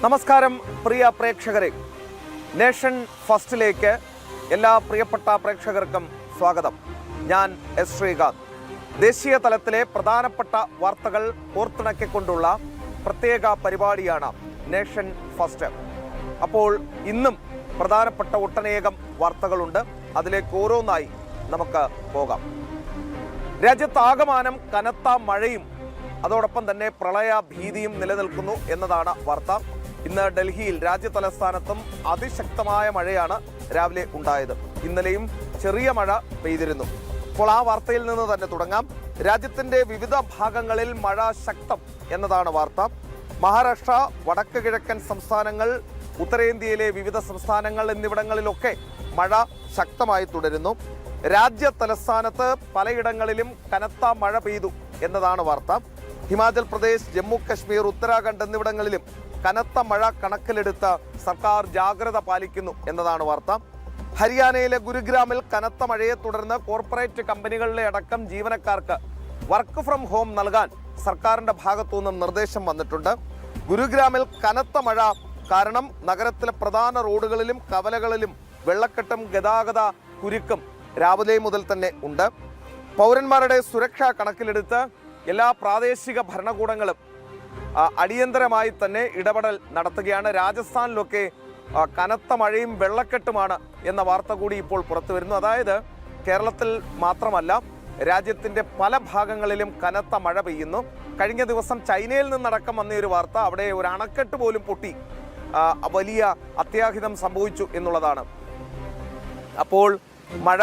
നമസ്കാരം പ്രിയ പ്രേക്ഷകരെ, നേഷൻ ഫസ്റ്റിലേക്ക് എല്ലാ പ്രിയപ്പെട്ട പ്രേക്ഷകർക്കും സ്വാഗതം. ഞാൻ എസ് ശ്രീകാന്ത്. ദേശീയ തലത്തിലെ പ്രധാനപ്പെട്ട വാർത്തകൾ കോർത്തിണക്കിക്കൊണ്ടുള്ള പ്രത്യേക പരിപാടിയാണ് നേഷൻ ഫസ്റ്റ്. അപ്പോൾ ഇന്നും പ്രധാനപ്പെട്ട ഒട്ടനേകം വാർത്തകളുണ്ട്. അതിലേക്ക് ഓരോന്നായി നമുക്ക് പോകാം. രാജ്യത്താകമാനം കനത്ത മഴയും അതോടൊപ്പം തന്നെ പ്രളയ ഭീതിയും നിലനിൽക്കുന്നു എന്നതാണ് വാർത്ത. ഇന്ന് ഡൽഹിയിൽ രാജ്യതലസ്ഥാനത്തും അതിശക്തമായ മഴയാണ് രാവിലെ ഉണ്ടായത്. ഇന്നലെയും ചെറിയ മഴ പെയ്തിരുന്നു. അപ്പോൾ ആ വാർത്തയിൽ നിന്ന് തന്നെ തുടങ്ങാം. രാജ്യത്തിന്റെ വിവിധ ഭാഗങ്ങളിൽ മഴ ശക്തം എന്നതാണ് വാർത്ത. മഹാരാഷ്ട്ര, വടക്ക് കിഴക്കൻ സംസ്ഥാനങ്ങൾ, ഉത്തരേന്ത്യയിലെ വിവിധ സംസ്ഥാനങ്ങൾ എന്നിവിടങ്ങളിലൊക്കെ മഴ ശക്തമായി തുടരുന്നു. രാജ്യ തലസ്ഥാനത്ത് പലയിടങ്ങളിലും കനത്ത മഴ പെയ്തു എന്നതാണ് വാർത്ത. ഹിമാചൽ പ്രദേശ്, ജമ്മു കശ്മീർ, ഉത്തരാഖണ്ഡ് എന്നിവിടങ്ങളിലും കനത്ത മഴ കണക്കിലെടുത്ത് സർക്കാർ ജാഗ്രത പാലിക്കുന്നു എന്നതാണ് വാർത്ത. ഹരിയാനയിലെ ഗുരുഗ്രാമിൽ കനത്ത മഴയെ തുടർന്ന് കോർപ്പറേറ്റ് കമ്പനികളിലെ അടക്കം ജീവനക്കാർക്ക് വർക്ക് ഫ്രം ഹോം നൽകാൻ സർക്കാരിന്റെ ഭാഗത്തുനിന്നും നിർദ്ദേശം വന്നിട്ടുണ്ട്. ഗുരുഗ്രാമിൽ കനത്ത മഴ കാരണം നഗരത്തിലെ പ്രധാന റോഡുകളിലും കവലകളിലും വെള്ളക്കെട്ടും ഗതാഗത കുരുക്കും രാവിലെ മുതൽ തന്നെ ഉണ്ട്. പൗരന്മാരുടെ സുരക്ഷ കണക്കിലെടുത്ത് എല്ലാ പ്രാദേശിക ഭരണകൂടങ്ങളും അടിയന്തരമായി തന്നെ ഇടപെടൽ നടത്തുകയാണ്. രാജസ്ഥാനിലൊക്കെ കനത്ത മഴയും വെള്ളക്കെട്ടുമാണ് എന്ന വാർത്ത കൂടി ഇപ്പോൾ പുറത്തു വരുന്നു. അതായത് കേരളത്തിൽ മാത്രമല്ല, രാജ്യത്തിൻ്റെ പല ഭാഗങ്ങളിലും കനത്ത മഴ പെയ്യുന്നു. കഴിഞ്ഞ ദിവസം ചൈനയിൽ നിന്നടക്കം വന്ന ഒരു വാർത്ത, അവിടെ ഒരു അണക്കെട്ട് പോലും പൊട്ടി വലിയ അത്യാഹിതം സംഭവിച്ചു എന്നുള്ളതാണ്. അപ്പോൾ മഴ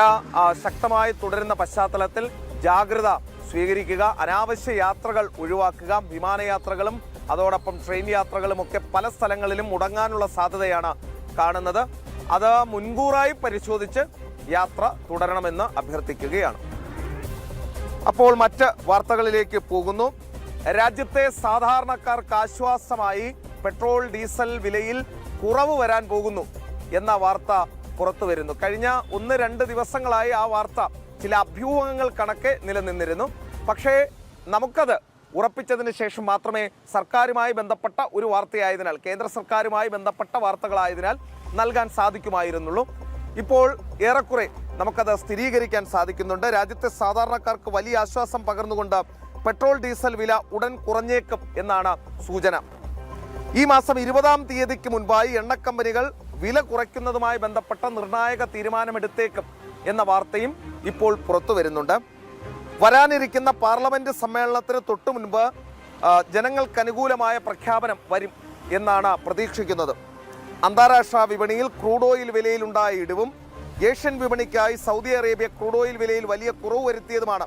ശക്തമായി തുടരുന്ന പശ്ചാത്തലത്തിൽ ജാഗ്രത സ്വീകരിക്കുക, അനാവശ്യ യാത്രകൾ ഒഴിവാക്കുക. വിമാനയാത്രകളും അതോടൊപ്പം ട്രെയിൻ യാത്രകളും ഒക്കെ പല സ്ഥലങ്ങളിലും മുടങ്ങാനുള്ള സാധ്യതയാണ് കാണുന്നത്. അത് മുൻകൂറായി പരിശോധിച്ച് യാത്ര തുടരണമെന്ന് അഭ്യർത്ഥിക്കുകയാണ്. അപ്പോൾ മറ്റ് വാർത്തകളിലേക്ക് പോകുന്നു. രാജ്യത്തെ സാധാരണക്കാർക്ക് ആശ്വാസമായി പെട്രോൾ ഡീസൽ വിലയിൽ കുറവ് വരാൻ പോകുന്നു എന്ന വാർത്ത പുറത്തു വരുന്നു. കഴിഞ്ഞ 1-2 ദിവസങ്ങളായി ആ വാർത്ത ചില അഭ്യൂഹങ്ങൾ കണക്കെ നിലനിന്നിരുന്നു. പക്ഷേ നമുക്കത് ഉറപ്പിച്ചതിന് ശേഷം മാത്രമേ സർക്കാരുമായി ബന്ധപ്പെട്ട ഒരു വാർത്തയായതിനാൽ, കേന്ദ്ര സർക്കാരുമായി ബന്ധപ്പെട്ട വാർത്തകളായതിനാൽ നൽകാൻ സാധിക്കുമായിരുന്നുള്ളൂ. ഇപ്പോൾ ഏറെക്കുറെ നമുക്കത് സ്ഥിരീകരിക്കാൻ സാധിക്കുന്നുണ്ട്. രാജ്യത്തെ സാധാരണക്കാർക്ക് വലിയ ആശ്വാസം പകർന്നുകൊണ്ട് പെട്രോൾ ഡീസൽ വില ഉടൻ കുറഞ്ഞേക്കും എന്നാണ് സൂചന. ഈ മാസം 20-ാം തീയതിക്ക് മുൻപായി എണ്ണക്കമ്പനികൾ വില കുറയ്ക്കുന്നതുമായി ബന്ധപ്പെട്ട നിർണായക തീരുമാനമെടുത്തേക്കും എന്ന വാർത്തയും ഇപ്പോൾ പുറത്തു വരുന്നുണ്ട്. വരാനിരിക്കുന്ന പാർലമെന്റ് സമ്മേളനത്തിന് തൊട്ടു മുൻപ് ജനങ്ങൾക്ക് അനുകൂലമായ പ്രഖ്യാപനം വരും എന്നാണ് പ്രതീക്ഷിക്കുന്നത്. അന്താരാഷ്ട്ര വിപണിയിൽ ക്രൂഡ് ഓയിൽ വിലയിലുണ്ടായ ഇടിവും ഏഷ്യൻ വിപണിക്കായി സൗദി അറേബ്യ ക്രൂഡ് ഓയിൽ വിലയിൽ വലിയ കുറവ് വരുത്തിയതുമാണ്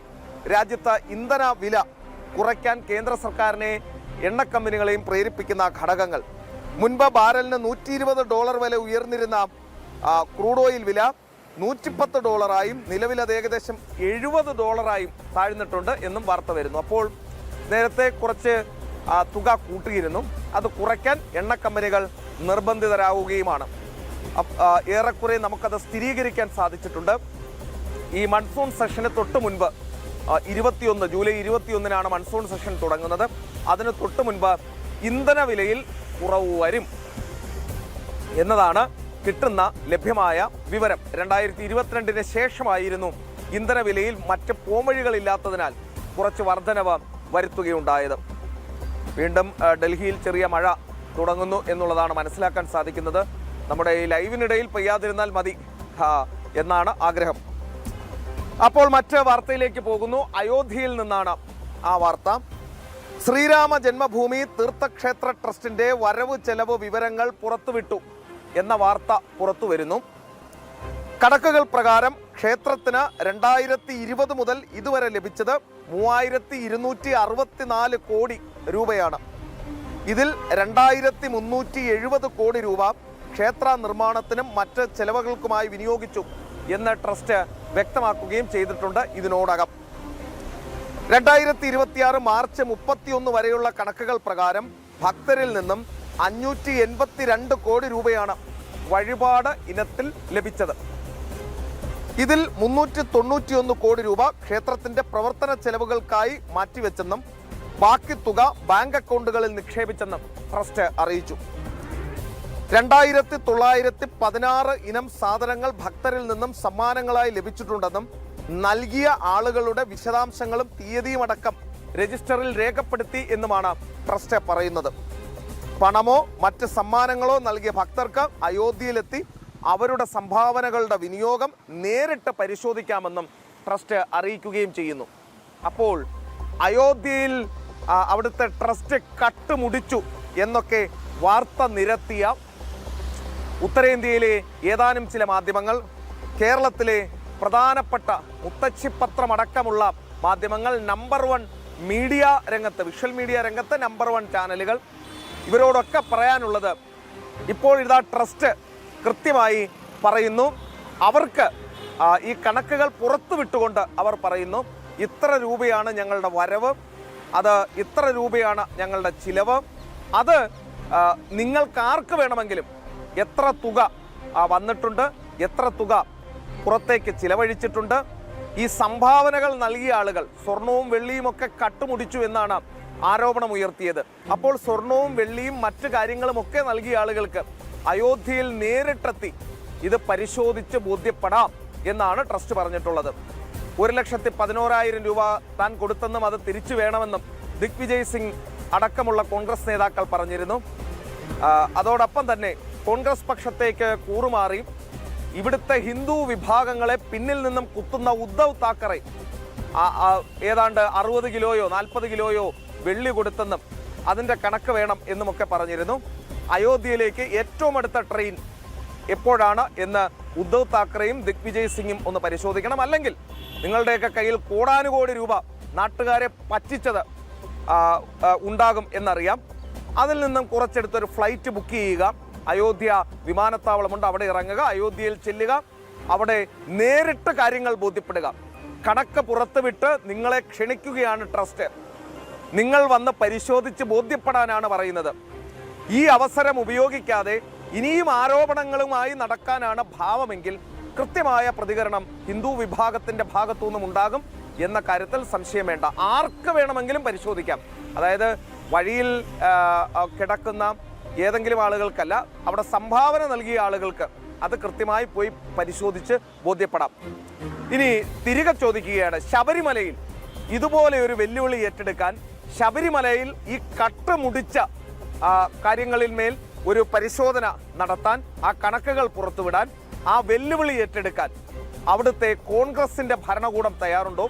രാജ്യത്ത് ഇന്ധന വില കുറയ്ക്കാൻ കേന്ദ്ര സർക്കാരിനെ എണ്ണക്കമ്പനികളെയും പ്രേരിപ്പിക്കുന്ന ഘടകങ്ങൾ. മുൻപ് ബാരലിന് $120 വരെ ഉയർന്നിരുന്ന ക്രൂഡ് ഓയിൽ വില $110 നിലവിൽ അത് ഏകദേശം $70 താഴ്ന്നിട്ടുണ്ട് എന്നും വാർത്ത വരുന്നു. അപ്പോൾ നേരത്തെ കുറച്ച് തുക കൂട്ടിയിരുന്നു. അത് കുറയ്ക്കാൻ എണ്ണക്കമ്പനികൾ നിർബന്ധിതരാകുകയുമാണ്. ഏറെക്കുറെ നമുക്കത് സ്ഥിരീകരിക്കാൻ സാധിച്ചിട്ടുണ്ട്. ഈ മൺസൂൺ സെഷന് തൊട്ട് മുൻപ് ജൂലൈ 21-നാണ് മൺസൂൺ സെഷൻ തുടങ്ങുന്നത്. അതിന് തൊട്ട് മുൻപ് ഇന്ധന വിലയിൽ കുറവ് വരും എന്നതാണ് കിട്ടുന്ന ലഭ്യമായ വിവരം. 2022-ന് ശേഷമായിരുന്നു ഇന്ധന വിലയിൽ മറ്റ് പോംവഴികളില്ലാത്തതിനാൽ കുറച്ച് വർധനവ് വരുത്തുകയുണ്ടായത്. വീണ്ടും ഡൽഹിയിൽ ചെറിയ മഴ തുടങ്ങുന്നു എന്നുള്ളതാണ് മനസ്സിലാക്കാൻ സാധിക്കുന്നത്. നമ്മുടെ ഈ ലൈവിനിടയിൽ പെയ്യാതിരുന്നാൽ മതി എന്നാണ് ആഗ്രഹം. അപ്പോൾ മറ്റ് വാർത്തയിലേക്ക് പോകുന്നു. അയോധ്യയിൽ നിന്നാണ് ആ വാർത്ത. ശ്രീരാമ ജന്മഭൂമി തീർത്ഥക്ഷേത്ര ട്രസ്റ്റിന്റെ വരവ് ചെലവ് വിവരങ്ങൾ പുറത്തുവിട്ടു എന്ന വാർത്ത പുറത്തു വരുന്നു. കണക്കുകൾ പ്രകാരം ക്ഷേത്രത്തിന് 2020 മുതൽ ഇതുവരെ ലഭിച്ചത് 3264 കോടി രൂപയാണ്. ഇതിൽ 2370 കോടി രൂപ ക്ഷേത്ര നിർമ്മാണത്തിനും മറ്റ് ചെലവുകൾക്കുമായി വിനിയോഗിച്ചു എന്ന് ട്രസ്റ്റ് വ്യക്തമാക്കുകയും ചെയ്തിട്ടുണ്ട്. ഇതിനോടകം 2026 മാർച്ച് 31 വരെയുള്ള കണക്കുകൾ പ്രകാരം ഭക്തരിൽ നിന്നും 582 കോടി രൂപയാണ് വഴിപാട് ഇനത്തിൽ ലഭിച്ചത്. ഇതിൽ 391 കോടി രൂപ ക്ഷേത്രത്തിന്റെ പ്രവർത്തന ചെലവുകൾക്കായി മാറ്റിവെച്ചെന്നും ബാക്കി തുക ബാങ്ക് അക്കൗണ്ടുകളിൽ നിക്ഷേപിച്ചെന്നും ട്രസ്റ്റ് അറിയിച്ചു. 2916 ഇനം സാധനങ്ങൾ ഭക്തരിൽ നിന്നും സമ്മാനങ്ങളായി ലഭിച്ചിട്ടുണ്ടെന്നും നൽകിയ ആളുകളുടെ വിശദാംശങ്ങളും തീയതിയും അടക്കം രജിസ്റ്ററിൽ രേഖപ്പെടുത്തി എന്നുമാണ് ട്രസ്റ്റ് പറയുന്നത്. പണമോ മറ്റ് സമ്മാനങ്ങളോ നൽകിയ ഭക്തർക്ക് അയോധ്യയിലെത്തി അവരുടെ സംഭാവനകളുടെ വിനിയോഗം നേരിട്ട് പരിശോധിക്കാമെന്നും ട്രസ്റ്റ് അറിയിക്കുകയും ചെയ്യുന്നു. അപ്പോൾ അയോധ്യയിൽ അവിടുത്തെ ട്രസ്റ്റ് കട്ടുമുടിച്ചു എന്നൊക്കെ വാർത്ത നിരത്തിയ ഉത്തരേന്ത്യയിലെ ഏതാനും ചില മാധ്യമങ്ങൾ, കേരളത്തിലെ പ്രധാനപ്പെട്ട മുത്തച്ഛിപ്പത്രമടക്കമുള്ള മാധ്യമങ്ങൾ, നമ്പർ 1 മീഡിയ രംഗത്ത്, വിഷ്വൽ മീഡിയ രംഗത്ത് നമ്പർ 1 ചാനലുകൾ, ഇവരോടൊക്കെ പറയാനുള്ളത് ഇപ്പോൾ ഇതാ ട്രസ്റ്റ് കൃത്യമായി പറയുന്നു. അവർക്ക് ഈ കണക്കുകൾ പുറത്തു വിട്ടുകൊണ്ട് അവർ പറയുന്നു, ഇത്ര രൂപയാണ് ഞങ്ങളുടെ വരവ്, അത് ഇത്ര രൂപയാണ് ഞങ്ങളുടെ ചിലവ്, അത് നിങ്ങൾക്ക് ആർക്ക് വേണമെങ്കിലും എത്ര തുക വന്നിട്ടുണ്ട്, എത്ര തുക പുറത്തേക്ക് ചിലവഴിച്ചിട്ടുണ്ട്, ഈ സംഭാവനകൾ നൽകിയ ആളുകൾ സ്വർണവും വെള്ളിയും ഒക്കെ കട്ടുമുടിച്ചു എന്നാണ് ആരോപണം ഉയർത്തിയത്. അപ്പോൾ സ്വർണവും വെള്ളിയും മറ്റു കാര്യങ്ങളുമൊക്കെ നൽകിയ ആളുകൾക്ക് അയോധ്യയിൽ നേരിട്ടെത്തി ഇത് പരിശോധിച്ച് ബോധ്യപ്പെടാം എന്നാണ് ട്രസ്റ്റ് പറഞ്ഞിട്ടുള്ളത്. 1,11,000 രൂപ താൻ കൊടുത്തെന്നും അത് തിരിച്ചു വേണമെന്നും ദിഗ്വിജയ് സിംഗ് അടക്കമുള്ള കോൺഗ്രസ് നേതാക്കൾ പറഞ്ഞിരുന്നു. അതോടൊപ്പം തന്നെ കോൺഗ്രസ് പക്ഷത്തേക്ക് കൂറുമാറി ഇവിടുത്തെ ഹിന്ദു വിഭാഗങ്ങളെ പിന്നിൽ നിന്നും കുത്തുന്ന ഉദ്ധവ് താക്കറെ ഏതാണ്ട് 60 കിലോയോ 40 കിലോയോ വെള്ളി കൊടുത്തെന്നും അതിൻ്റെ കണക്ക് വേണം എന്നുമൊക്കെ പറഞ്ഞിരുന്നു. അയോധ്യയിലേക്ക് ഏറ്റവും അടുത്ത ട്രെയിൻ എപ്പോഴാണ് എന്ന് ഉദ്ധവ് താക്കറെയും ദിഗ്വിജയ് സിംഗും ഒന്ന് പരിശോധിക്കണം. അല്ലെങ്കിൽ നിങ്ങളുടെയൊക്കെ കയ്യിൽ കോടാനുകോടി രൂപ നാട്ടുകാരെ പറ്റിച്ചത് ഉണ്ടാകും എന്നറിയാം. അതിൽ നിന്നും കുറച്ചെടുത്തൊരു ഫ്ലൈറ്റ് ബുക്ക് ചെയ്യുക, അയോധ്യ വിമാനത്താവളമുണ്ട്, അവിടെ ഇറങ്ങുക, അയോധ്യയിൽ ചെല്ലുക, അവിടെ നേരിട്ട് കാര്യങ്ങൾ ബോധ്യപ്പെടുക. കണക്ക് പുറത്തുവിട്ട് നിങ്ങളെ ക്ഷണിക്കുകയാണ് ട്രസ്റ്റ്. നിങ്ങൾ വന്ന് പരിശോധിച്ച് ബോധ്യപ്പെടാനാണ് പറയുന്നത്. ഈ അവസരം ഉപയോഗിക്കാതെ ഇനിയും ആരോപണങ്ങളുമായി നടക്കാനാണ് ഭാവമെങ്കിൽ കൃത്യമായ പ്രതികരണം ഹിന്ദു വിഭാഗത്തിൻ്റെ ഭാഗത്തുനിന്നും ഉണ്ടാകും എന്ന കാര്യത്തിൽ സംശയം വേണ്ട. ആർക്ക് വേണമെങ്കിലും പരിശോധിക്കാം. അതായത് വഴിയിൽ കിടക്കുന്ന ഏതെങ്കിലും ആളുകൾക്കല്ല, അവിടെ സംഭാവന നൽകിയ ആളുകൾക്ക് അത് കൃത്യമായി പോയി പരിശോധിച്ച് ബോധ്യപ്പെടാം. ഇനി തിരികെ ചോദിക്കുകയാണ്, ശബരിമലയിൽ ഇതുപോലെ ഒരു വെല്ലുവിളി ഏറ്റെടുക്കാൻ, ശബരിമലയിൽ ഈ കട്ടുമുടിച്ച കാര്യങ്ങളിൽ മേൽ ഒരു പരിശോധന നടത്താൻ, ആ കണക്കുകൾ പുറത്തുവിടാൻ, ആ വെല്ലുവിളി ഏറ്റെടുക്കാൻ അവിടുത്തെ കോൺഗ്രസിൻ്റെ ഭരണകൂടം തയ്യാറുണ്ടോ,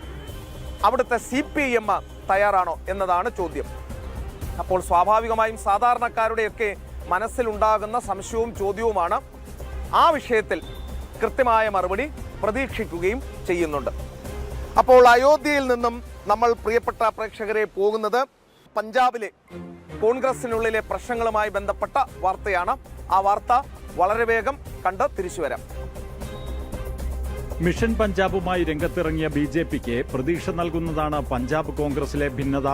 അവിടുത്തെ CPM തയ്യാറാണോ എന്നതാണ് ചോദ്യം. അപ്പോൾ സ്വാഭാവികമായും സാധാരണക്കാരുടെയൊക്കെ മനസ്സിലുണ്ടാകുന്ന സംശയവും ചോദ്യവുമാണ്. ആ വിഷയത്തിൽ കൃത്യമായ മറുപടി പ്രതീക്ഷിക്കുകയും ചെയ്യുന്നുണ്ട്. അപ്പോൾ അയോധ്യയിൽ നിന്നും നമ്മൾ പ്രിയപ്പെട്ട പ്രേക്ഷകരെ പോകുന്നത് പഞ്ചാബിലെ കോൺഗ്രസിനുള്ളിലെ പ്രശ്നങ്ങളുമായി ബന്ധപ്പെട്ട വാർത്തയാണ്. ആ വാർത്ത വളരെ വേഗം കണ്ട് തിരിച്ചു വരാം. മിഷൻ പഞ്ചാബുമായി രംഗത്തിറങ്ങിയ BJPക്ക് പ്രതീക്ഷ നൽകുന്നതാണ് പഞ്ചാബ് കോൺഗ്രസിലെ ഭിന്നത.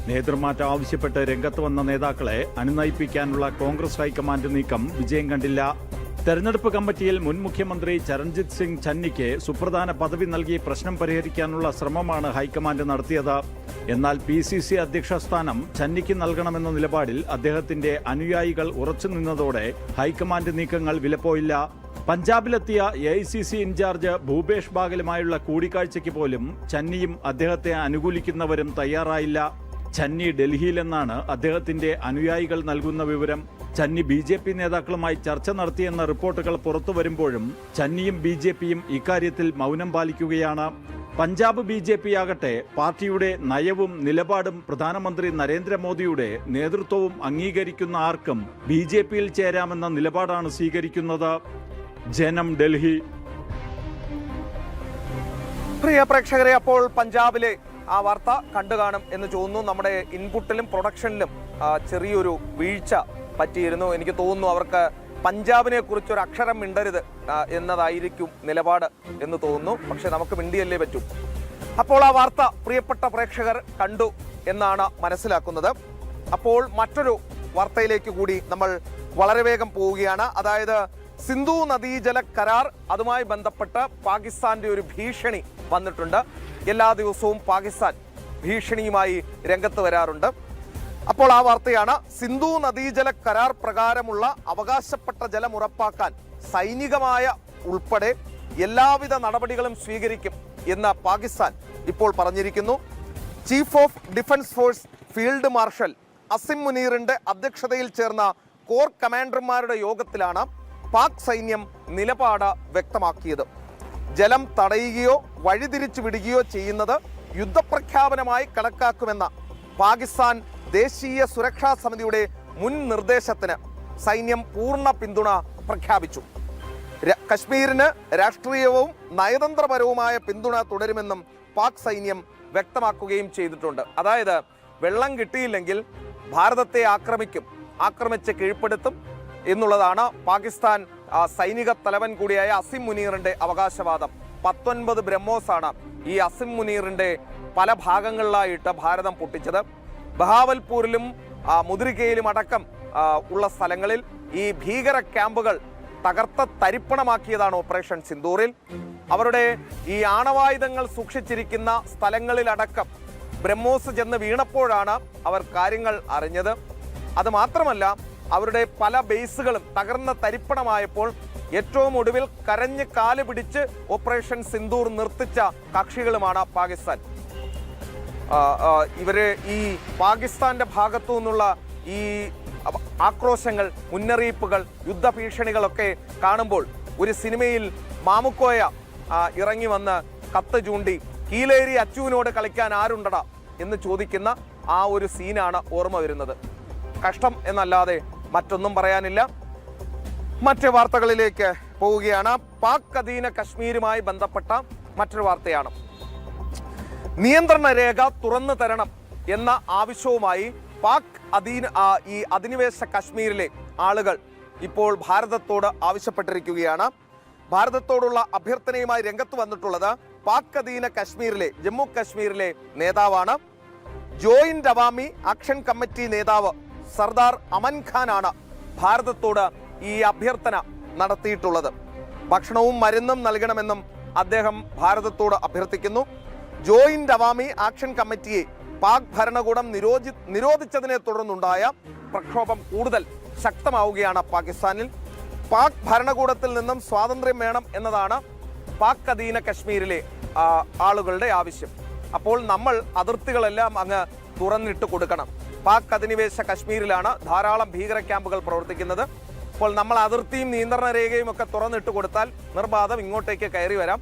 നേതൃമാറ്റം ആവശ്യപ്പെട്ട് രംഗത്ത് വന്ന നേതാക്കളെ അനുനയിപ്പിക്കാനുള്ള കോൺഗ്രസ് ഹൈക്കമാൻഡ് നീക്കം വിജയം കണ്ടില്ല. തെരഞ്ഞെടുപ്പ് കമ്മിറ്റിയിൽ മുൻ മുഖ്യമന്ത്രി ചരൺജിത് സിംഗ് ചന്നിക്ക് സുപ്രധാന പദവി നൽകി പ്രശ്നം പരിഹരിക്കാനുള്ള ശ്രമമാണ് ഹൈക്കമാൻഡ് നടത്തിയത്. എന്നാൽ PCC അധ്യക്ഷ സ്ഥാനം ചന്നിക്ക് നൽകണമെന്ന നിലപാടിൽ അദ്ദേഹത്തിന്റെ അനുയായികൾ ഉറച്ചുനിന്നതോടെ ഹൈക്കമാൻഡ് നീക്കങ്ങൾ വിലപ്പോയില്ല. പഞ്ചാബിലെത്തിയ AICC ഇൻചാർജ് ഭൂപേഷ് ബാഗലുമായുള്ള കൂടിക്കാഴ്ചയ്ക്ക് പോലും ചന്നിയും അദ്ദേഹത്തെ അനുകൂലിക്കുന്നവരും തയ്യാറായില്ല. ചന്നി ഡൽഹിയിലെന്നാണ് അദ്ദേഹത്തിന്റെ അനുയായികൾ നൽകുന്ന വിവരം. ചന്നി BJP നേതാക്കളുമായി ചർച്ച നടത്തിയെന്ന റിപ്പോർട്ടുകൾ പുറത്തുവരുമ്പോഴും ചന്നിയും BJPയും ഇക്കാര്യത്തിൽ മൗനം പാലിക്കുകയാണ്. പഞ്ചാബ് BJP ആകട്ടെ പാർട്ടിയുടെ നയവും നിലപാടും പ്രധാനമന്ത്രി നരേന്ദ്രമോദിയുടെ നേതൃത്വവും അംഗീകരിക്കുന്ന ആർക്കും BJPയിൽ ചേരാമെന്ന നിലപാടാണ് സ്വീകരിക്കുന്നത്. ജനം, ഡൽഹി. പ്രിയ പ്രേക്ഷകരെ, അപ്പോൾ പഞ്ചാബിലെ ആ വാർത്ത കണ്ടു കാണും എന്ന് തോന്നുന്നു. നമ്മുടെ ഇൻപുട്ടിലും പ്രൊഡക്ഷനിലും ചെറിയൊരു വീഴ്ച പറ്റിയിരുന്നു. എനിക്ക് തോന്നുന്നു അവർക്ക് പഞ്ചാബിനെ കുറിച്ചൊരു അക്ഷരം മിണ്ടരുത് എന്നതായിരിക്കും നിലപാട് എന്ന് തോന്നുന്നു. പക്ഷെ നമുക്ക് മിണ്ടിയല്ലേ പറ്റൂ. അപ്പോൾ ആ വാർത്ത പ്രിയപ്പെട്ട പ്രേക്ഷകർ കണ്ടു എന്നാണ് മനസ്സിലാക്കുന്നത്. അപ്പോൾ മറ്റൊരു വാർത്തയിലേക്ക് കൂടി നമ്മൾ വളരെ വേഗം പോവുകയാണ്. അതായത് സിന്ധു നദീജല കരാർ, അതുമായി ബന്ധപ്പെട്ട് പാകിസ്ഥാന്റെ ഒരു ഭീഷണി വന്നിട്ടുണ്ട്. എല്ലാ ദിവസവും പാകിസ്ഥാൻ ഭീഷണിയുമായി രംഗത്ത് വരാറുണ്ട്. അപ്പോൾ ആ വാർത്തയാണ്, സിന്ധു നദീജല കരാർ പ്രകാരമുള്ള അവകാശപ്പെട്ട ജലം ഉറപ്പാക്കാൻ സൈനികമായ ഉൾപ്പെടെ എല്ലാവിധ നടപടികളും സ്വീകരിക്കും എന്ന് പാകിസ്ഥാൻ ഇപ്പോൾ പറഞ്ഞിരിക്കുന്നു. Chief of defence force field marshal Asim മുനീറിന്റെ അധ്യക്ഷതയിൽ ചേർന്ന കോർ കമാൻഡർമാരുടെ യോഗത്തിലാണ് പാക് സൈന്യം നിലപാട് വ്യക്തമാക്കിയത്. ജലം തടയുകയോ വഴിതിരിച്ചു വിടുകയോ ചെയ്യുന്നത് യുദ്ധപ്രഖ്യാപനമായി കണക്കാക്കുമെന്ന പാകിസ്ഥാൻ ദേശീയ സുരക്ഷാ സമിതിയുടെ മുൻ നിർദ്ദേശത്തിന് സൈന്യം പൂർണ്ണ പിന്തുണ പ്രഖ്യാപിച്ചു. കശ്മീരിന് രാഷ്ട്രീയവും നയതന്ത്രപരവുമായ പിന്തുണ തുടരുമെന്നും പാക് സൈന്യം വ്യക്തമാക്കുകയും ചെയ്തിട്ടുണ്ട്. അതായത് വെള്ളം കിട്ടിയില്ലെങ്കിൽ ഭാരതത്തെ ആക്രമിച്ച് കീഴ്പ്പെടുത്തും എന്നുള്ളതാണ് പാകിസ്ഥാൻ സൈനിക തലവൻ കൂടിയായ അസിം മുനീറിന്റെ അവകാശവാദം. 19 ബ്രഹ്മോസാണ് ഈ അസിം മുനീറിന്റെ പല ഭാഗങ്ങളിലായിട്ട് ഭാരതം പൊട്ടിച്ചത്. ബഹാവൽപൂരിലും മുദ്രികയിലും അടക്കം ഉള്ള സ്ഥലങ്ങളിൽ ഈ ഭീകര ക്യാമ്പുകൾ തകർത്ത തരിപ്പണമാക്കിയതാണ് ഓപ്പറേഷൻ സിന്ദൂറിൽ. അവരുടെ ഈ ആണവായുധങ്ങൾ സൂക്ഷിച്ചിരിക്കുന്ന സ്ഥലങ്ങളിലടക്കം ബ്രഹ്മോസ് ചെന്ന് വീണപ്പോഴാണ് അവർ കാര്യങ്ങൾ അറിഞ്ഞത്. അത് മാത്രമല്ല, അവരുടെ പല ബേസുകളും തകർന്ന തരിപ്പണമായപ്പോൾ ഏറ്റവും ഒടുവിൽ കരഞ്ഞ് കാല് പിടിച്ച് ഓപ്പറേഷൻ സിന്ദൂർ നിർത്തിച്ച കക്ഷികളുമാണ് പാകിസ്ഥാൻ. ഇവര് ഈ പാകിസ്ഥാന്റെ ഭാഗത്തു നിന്നുള്ള ഈ ആക്രോശങ്ങൾ, മുന്നറിയിപ്പുകൾ, യുദ്ധഭീഷണികളൊക്കെ കാണുമ്പോൾ ഒരു സിനിമയിൽ മാമുക്കോയ ഇറങ്ങി വന്ന് കത്ത് ചൂണ്ടി കീലേരി അച്ചുവിനോട് കളിക്കാൻ ആരുണ്ടടാ എന്ന് ചോദിക്കുന്ന ആ ഒരു സീനാണ് ഓർമ്മ വരുന്നത്. കഷ്ടം എന്നല്ലാതെ മറ്റൊന്നും പറയാനില്ല. മറ്റ് വാർത്തകളിലേക്ക് പോവുകയാണ്. പാക് അധീന കശ്മീരുമായി ബന്ധപ്പെട്ട മറ്റൊരു വാർത്തയാണ്. നിയന്ത്രണ രേഖ തുറന്നു തരണം എന്ന ആവശ്യവുമായി പാക് ഈ അധിനിവേശ കശ്മീരിലെ ആളുകൾ ഇപ്പോൾ ഭാരതത്തോട് ആവശ്യപ്പെട്ടിരിക്കുകയാണ്. ഭാരതത്തോടുള്ള അഭ്യർത്ഥനയുമായി രംഗത്ത് വന്നിട്ടുള്ളത് പാക് അധീന കശ്മീരിലെ ജമ്മു കശ്മീരിലെ നേതാവാണ്. ജോയിന്റ് അവാമി ആക്ഷൻ കമ്മിറ്റി നേതാവ് സർദാർ അമൻ ഖാനാണ് ഭാരതത്തോട് ഈ അഭ്യർത്ഥന നടത്തിയിട്ടുള്ളത്. ഭക്ഷണവും മരുന്നും നൽകണമെന്നും അദ്ദേഹം ഭാരതത്തോട് അഭ്യർത്ഥിക്കുന്നു. ജോയിന്റ് അവാമി ആക്ഷൻ കമ്മിറ്റിയെ പാക് ഭരണകൂടം നിരോധിച്ചതിനെ തുടർന്നുണ്ടായ പ്രക്ഷോഭം കൂടുതൽ ശക്തമാവുകയാണ് പാകിസ്ഥാനിൽ. പാക് ഭരണകൂടത്തിൽ നിന്നും സ്വാതന്ത്ര്യം വേണം എന്നതാണ് പാക് അധീന കശ്മീരിലെ ആളുകളുടെ ആവശ്യം. അപ്പോൾ നമ്മൾ അതിർത്തികളെല്ലാം അങ്ങ് തുറന്നിട്ട് കൊടുക്കണം. പാക് അധിനിവേശ കശ്മീരിലാണ് ധാരാളം ഭീകര ക്യാമ്പുകൾ പ്രവർത്തിക്കുന്നത്. അപ്പോൾ നമ്മൾ അതിർത്തിയും നിയന്ത്രണ രേഖയും ഒക്കെ തുറന്നിട്ട് കൊടുത്താൽ നിർബാധം ഇങ്ങോട്ടേക്ക് കയറി വരാം.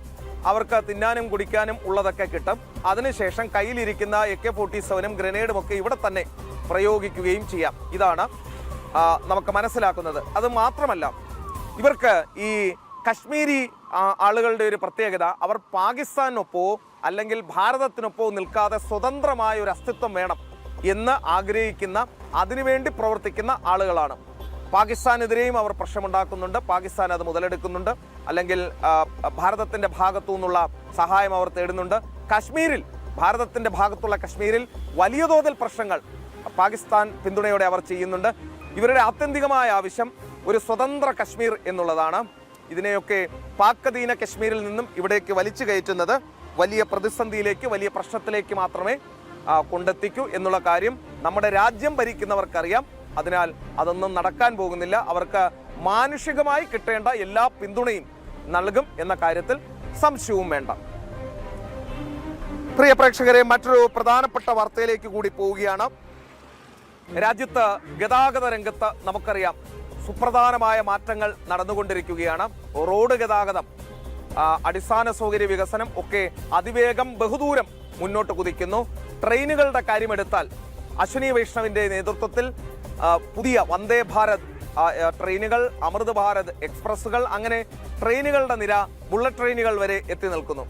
അവർക്ക് തിന്നാനും കുടിക്കാനും ഉള്ളതൊക്കെ കിട്ടും. അതിനുശേഷം കയ്യിലിരിക്കുന്ന AK-47 ഗ്രനേഡും ഒക്കെ ഇവിടെ തന്നെ പ്രയോഗിക്കുകയും ചെയ്യാം. ഇതാണ് നമുക്ക് മനസ്സിലാക്കുന്നത്. അത് മാത്രമല്ല, ഇവർക്ക് ഈ കശ്മീരി ആളുകളുടെ ഒരു പ്രത്യേകത, അവർ പാകിസ്ഥാനൊപ്പോ അല്ലെങ്കിൽ ഭാരതത്തിനൊപ്പോ നിൽക്കാതെ സ്വതന്ത്രമായ ഒരു അസ്തിത്വം വേണം എന്ന് ആഗ്രഹിക്കുന്ന, അതിനുവേണ്ടി പ്രവർത്തിക്കുന്ന ആളുകളാണ്. പാകിസ്ഥാനെതിരെയും അവർ പ്രശ്നമുണ്ടാക്കുന്നുണ്ട്. പാകിസ്ഥാൻ അത് മുതലെടുക്കുന്നുണ്ട്. അല്ലെങ്കിൽ ഭാരതത്തിന്റെ ഭാഗത്തു നിന്നുള്ള സഹായം അവർ തേടുന്നുണ്ട്. കശ്മീരിൽ, ഭാരതത്തിന്റെ ഭാഗത്തുള്ള കശ്മീരിൽ വലിയ തോതിൽ പ്രശ്നങ്ങൾ പാകിസ്ഥാൻ പിന്തുണയോടെ അവർ ചെയ്യുന്നുണ്ട്. ഇവരുടെ ആത്യന്തികമായ ആവശ്യം ഒരു സ്വതന്ത്ര കശ്മീർ എന്നുള്ളതാണ്. ഇതിനെയൊക്കെ പാക് അധീന കശ്മീരിൽ നിന്നും ഇവിടേക്ക് വലിച്ചു കയറ്റുന്നത് വലിയ പ്രതിസന്ധിയിലേക്ക്, വലിയ പ്രശ്നത്തിലേക്ക് മാത്രമേ കൊണ്ടെത്തിക്കൂ എന്നുള്ള കാര്യം നമ്മുടെ രാജ്യം ഭരിക്കുന്നവർക്കറിയാം. അതിനാൽ അതൊന്നും നടക്കാൻ പോകുന്നില്ല. അവർക്ക് മാനുഷികമായി കിട്ടേണ്ട എല്ലാ പിന്തുണയും നൽകും എന്ന കാര്യത്തിൽ സംശയവും വേണ്ട. പ്രിയ പ്രേക്ഷകരെ, മറ്റൊരു പ്രധാനപ്പെട്ട വാർത്തയിലേക്ക് കൂടി പോവുകയാണ്. രാജ്യത്ത് ഗതാഗത രംഗത്ത് നമുക്കറിയാം സുപ്രധാനമായ മാറ്റങ്ങൾ നടന്നുകൊണ്ടിരിക്കുകയാണ്. റോഡ് ഗതാഗതം, അടിസ്ഥാന സൗകര്യ വികസനം ഒക്കെ അതിവേഗം ബഹുദൂരം മുന്നോട്ട് കുതിക്കുന്നു. ട്രെയിനുകളുടെ കാര്യമെടുത്താൽ അശ്വിനി വൈഷ്ണവിന്റെ നേതൃത്വത്തിൽ പുതിയ വന്ദേ ഭാരത് ട്രെയിനുകൾ, അമൃത് ഭാരത് എക്സ്പ്രസുകൾ, അങ്ങനെ ട്രെയിനുകളുടെ നിര ബുള്ളറ്റ് ട്രെയിനുകൾ വരെ എത്തി നിൽക്കുന്നു.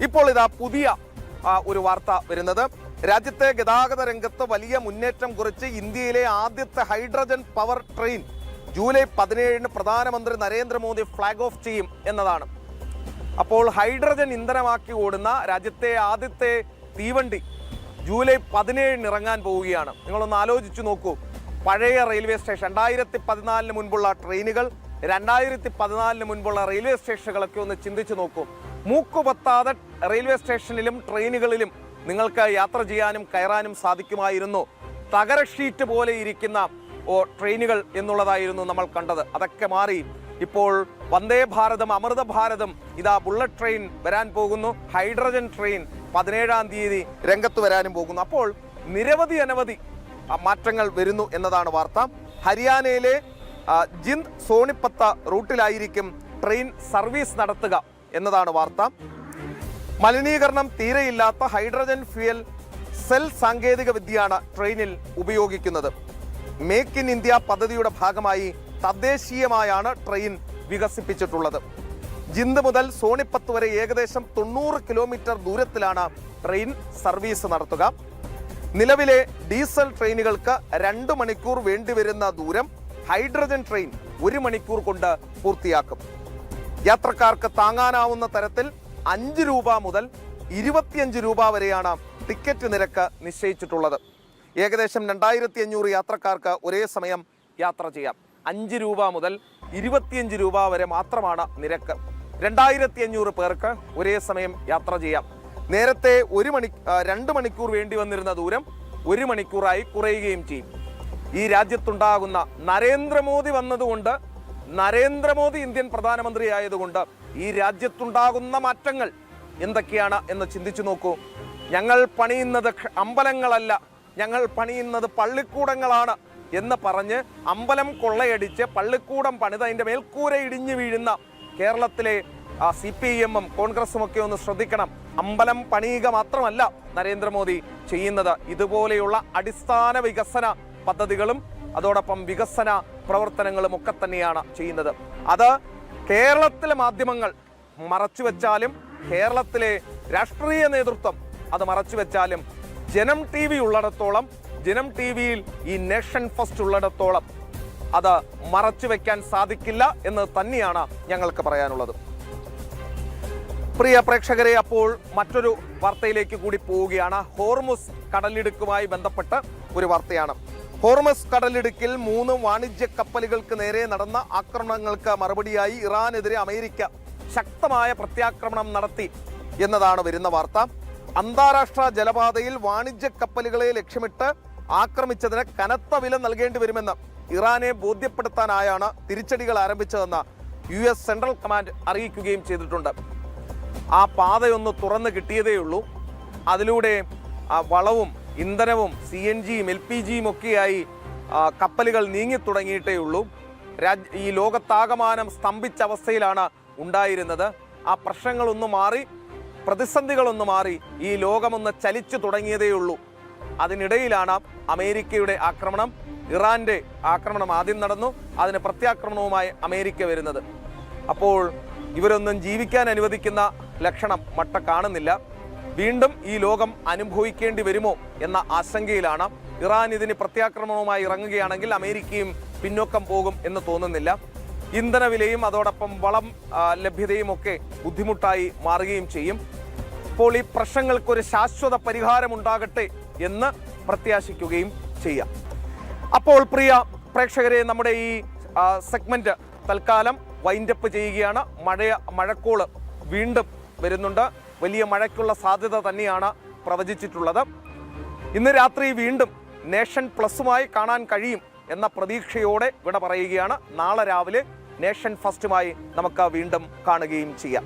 ഇപ്പോൾ ഇതാ പുതിയ ഒരു വാർത്ത വരുന്നത്. രാജ്യത്തെ ഗതാഗത രംഗത്ത് വലിയ മുന്നേറ്റം കുറിച്ച് ഇന്ത്യയിലെ ആദ്യത്തെ ഹൈഡ്രജൻ പവർ ട്രെയിൻ ജൂലൈ 17 പ്രധാനമന്ത്രി നരേന്ദ്രമോദി ഫ്ലാഗ് ഓഫ് ചെയ്യും എന്നതാണ്. അപ്പോൾ ഹൈഡ്രജൻ ഇന്ധനമാക്കി ഓടുന്ന രാജ്യത്തെ ആദ്യത്തെ തീവണ്ടി ജൂലൈ 17 ഇറങ്ങാൻ പോവുകയാണ്. നിങ്ങളൊന്ന് ആലോചിച്ചു നോക്കൂ. പഴയ റെയിൽവേ സ്റ്റേഷൻ, 2014 മുൻപുള്ള ട്രെയിനുകൾ, 2014 മുൻപുള്ള റെയിൽവേ സ്റ്റേഷനുകളൊക്കെ ഒന്ന് ചിന്തിച്ചു നോക്കൂ. മൂക്കുപൊത്താതെ റെയിൽവേ സ്റ്റേഷനിലും ട്രെയിനുകളിലും നിങ്ങൾക്ക് യാത്ര ചെയ്യാനും കയറാനും സാധിക്കുമായിരുന്നു തകര ഷീറ്റ് പോലെ ഇരിക്കുന്ന ട്രെയിനുകൾ എന്നുള്ളതായിരുന്നു നമ്മൾ കണ്ടത്. അതൊക്കെ മാറി ഇപ്പോൾ വന്ദേ ഭാരതം, അമൃത ഭാരതം, ഇതാ ബുള്ളറ്റ് ട്രെയിൻ വരാൻ പോകുന്നു. ഹൈഡ്രജൻ ട്രെയിൻ 17-ാം തീയതി രംഗത്ത് വരാനും പോകുന്നു. അപ്പോൾ അനവധി മാറ്റങ്ങൾ വരുന്നു എന്നതാണ് വാർത്ത. ഹരിയാനയിലെ ജിന്ദ് സോണിപ്പത്ത റൂട്ടിലായിരിക്കും ട്രെയിൻ സർവീസ് നടത്തുക എന്നതാണ് വാർത്ത. മലിനീകരണം തീരെയില്ലാത്ത ഹൈഡ്രജൻ ഫ്യൂവൽ സെൽ സാങ്കേതിക വിദ്യയാണ് ട്രെയിനിൽ ഉപയോഗിക്കുന്നത്. മേക്ക് ഇൻ ഇന്ത്യ പദ്ധതിയുടെ ഭാഗമായി തദ്ദേശീയമായാണ് ട്രെയിൻ വികസിപ്പിച്ചിട്ടുള്ളത്. ജിന്ദ് മുതൽ സോണിപ്പത്ത് വരെ ഏകദേശം 90 കിലോമീറ്റർ ദൂരത്തിലാണ് ട്രെയിൻ സർവീസ് നടത്തുക. നിലവിലെ ഡീസൽ ട്രെയിനുകൾക്ക് 2 മണിക്കൂർ വേണ്ടിവരുന്ന ദൂരം ഹൈഡ്രജൻ ട്രെയിൻ 1 മണിക്കൂർ കൊണ്ട് പൂർത്തിയാക്കും. യാത്രക്കാർക്ക് താങ്ങാനാവുന്ന തരത്തിൽ 5 രൂപ മുതൽ 25 രൂപ വരെയാണ് ടിക്കറ്റ് നിരക്ക് നിശ്ചയിച്ചിട്ടുള്ളത്. ഏകദേശം 2500 യാത്രക്കാർക്ക് ഒരേ സമയം യാത്ര ചെയ്യാം. 5 രൂപ മുതൽ 25 രൂപ വരെ മാത്രമാണ് നിരക്ക്. 2500 പേർക്ക് ഒരേ സമയം യാത്ര ചെയ്യാം. നേരത്തെ 2 മണിക്കൂർ വേണ്ടി വന്നിരുന്ന ദൂരം 1 മണിക്കൂറായി കുറയുകയും ചെയ്യും. ഈ രാജ്യത്തുണ്ടാകുന്ന നരേന്ദ്രമോദി വന്നതുകൊണ്ട്, നരേന്ദ്രമോദി ഇന്ത്യൻ പ്രധാനമന്ത്രി ആയതുകൊണ്ട് ഈ രാജ്യത്തുണ്ടാകുന്ന മാറ്റങ്ങൾ എന്തൊക്കെയാണ് എന്ന് ചിന്തിച്ചു നോക്കൂ. ഞങ്ങൾ പണിയുന്നത് അമ്പലങ്ങളല്ല, ഞങ്ങൾ പണിയുന്നത് പള്ളിക്കൂടങ്ങളാണ് എന്ന് പറഞ്ഞ് അമ്പലം കൊള്ളയടിച്ച് പള്ളിക്കൂടം പണിത് അതിൻ്റെ മേൽക്കൂര ഇടിഞ്ഞു വീഴുന്ന കേരളത്തിലെ CPIM-ഉം കോൺഗ്രസും ഒക്കെ ഒന്ന് ശ്രദ്ധിക്കണം. അമ്പലം പണിയുക മാത്രമല്ല നരേന്ദ്രമോദി ചെയ്യുന്നത്, ഇതുപോലെയുള്ള അടിസ്ഥാന വികസന പദ്ധതികളും അതോടൊപ്പം വികസന പ്രവർത്തനങ്ങളും ഒക്കെ തന്നെയാണ് ചെയ്യുന്നത്. അത് കേരളത്തിലെ മാധ്യമങ്ങൾ മറച്ചുവെച്ചാലും, കേരളത്തിലെ രാഷ്ട്രീയ നേതൃത്വം അത് മറച്ചുവെച്ചാലും, ജനം TV ഉള്ളിടത്തോളം, ജനം TVയിൽ ഈ നേഷൻ ഫസ്റ്റ് ഉള്ളിടത്തോളം അത് മറച്ചു വെക്കാൻ സാധിക്കില്ല എന്ന് തന്നെയാണ് ഞങ്ങൾക്ക് പറയാനുള്ളത്. പ്രിയ പ്രേക്ഷകരെ, അപ്പോൾ മറ്റൊരു വാർത്തയിലേക്ക് കൂടി പോവുകയാണ്. ഹോർമുസ് കടലിടുക്കുമായി ബന്ധപ്പെട്ട് ഒരു വാർത്തയാണ്. ഹോർമുസ് കടലിടുക്കിൽ 3 വാണിജ്യ കപ്പലുകൾക്ക് നേരെ നടന്ന ആക്രമണങ്ങൾക്ക് മറുപടിയായി ഇറാനെതിരെ അമേരിക്ക ശക്തമായ പ്രത്യാക്രമണം നടത്തി എന്നതാണ് വരുന്ന വാർത്ത. അന്താരാഷ്ട്ര ജലപാതയിൽ വാണിജ്യ കപ്പലുകളെ ലക്ഷ്യമിട്ട് ആക്രമിച്ചതിന് കനത്ത വില നൽകേണ്ടി വരുമെന്ന് ഇറാനെ ബോധ്യപ്പെടുത്താനായാണ് തിരിച്ചടികൾ ആരംഭിച്ചതെന്ന് US സെൻട്രൽ കമാൻഡ് അറിയിക്കുകയും ചെയ്തിട്ടുണ്ട്. ആ പാതയൊന്ന് തുറന്ന് കിട്ടിയതേയുള്ളൂ. അതിലൂടെ വളവും ഇന്ധനവും CNG-യും LPG-യും ഒക്കെയായി കപ്പലുകൾ നീങ്ങി തുടങ്ങിയിട്ടേ ഉള്ളൂ. ഈ ലോകത്താകമാനം സ്തംഭിച്ച അവസ്ഥയിലാണ് ഉണ്ടായിരുന്നത്. ആ പ്രശ്നങ്ങളൊന്നു മാറി, പ്രതിസന്ധികളൊന്നു മാറി, ഈ ലോകമൊന്ന് ചലിച്ചു തുടങ്ങിയതേയുള്ളൂ. അതിനിടയിലാണ് അമേരിക്കയുടെ ആക്രമണം, ഇറാന്റെ ആക്രമണം ആദ്യം നടന്നു. അതിന് പ്രത്യാക്രമണവുമായി അമേരിക്ക വരുന്നത്. അപ്പോൾ ഇവരൊന്നും ജീവിക്കാൻ അനുവദിക്കുന്ന ലക്ഷണം മട്ട കാണുന്നില്ല. വീണ്ടും ഈ ലോകം അനുഭവിക്കേണ്ടി വരുമോ എന്ന ആശങ്കയിലാണ്. ഇറാൻ ഇതിന് പ്രത്യാക്രമണവുമായി ഇറങ്ങുകയാണെങ്കിൽ അമേരിക്കയും പിന്നോക്കം പോകും എന്ന് തോന്നുന്നില്ല. ഇന്ധനവിലയും അതോടൊപ്പം വളം ലഭ്യതയും ഒക്കെ ബുദ്ധിമുട്ടായി മാറുകയും ചെയ്യും. അപ്പോൾ ഈ പ്രശ്നങ്ങൾക്കൊരു ശാശ്വത പരിഹാരമുണ്ടാകട്ടെ എന്ന് പ്രത്യാശിക്കുകയും ചെയ്യാം. അപ്പോൾ പ്രിയ പ്രേക്ഷകരെ, നമ്മുടെ ഈ സെഗ്മെന്റ് തൽക്കാലം വൈൻഡപ്പ് ചെയ്യുകയാണ്. മഴക്കോള് വീണ്ടും വരുന്നുണ്ട്. വലിയ മഴയ്ക്കുള്ള സാധ്യത തന്നെയാണ് പ്രവചിച്ചിട്ടുള്ളത്. ഇന്ന് രാത്രി വീണ്ടും നേഷൻ പ്ലസുമായി കാണാൻ കഴിയും എന്ന പ്രതീക്ഷയോടെ വിട പറയുകയാണ്. നാളെ രാവിലെ നേഷൻ ഫസ്റ്റുമായി നമുക്ക് വീണ്ടും കാണുകയും ചെയ്യാം.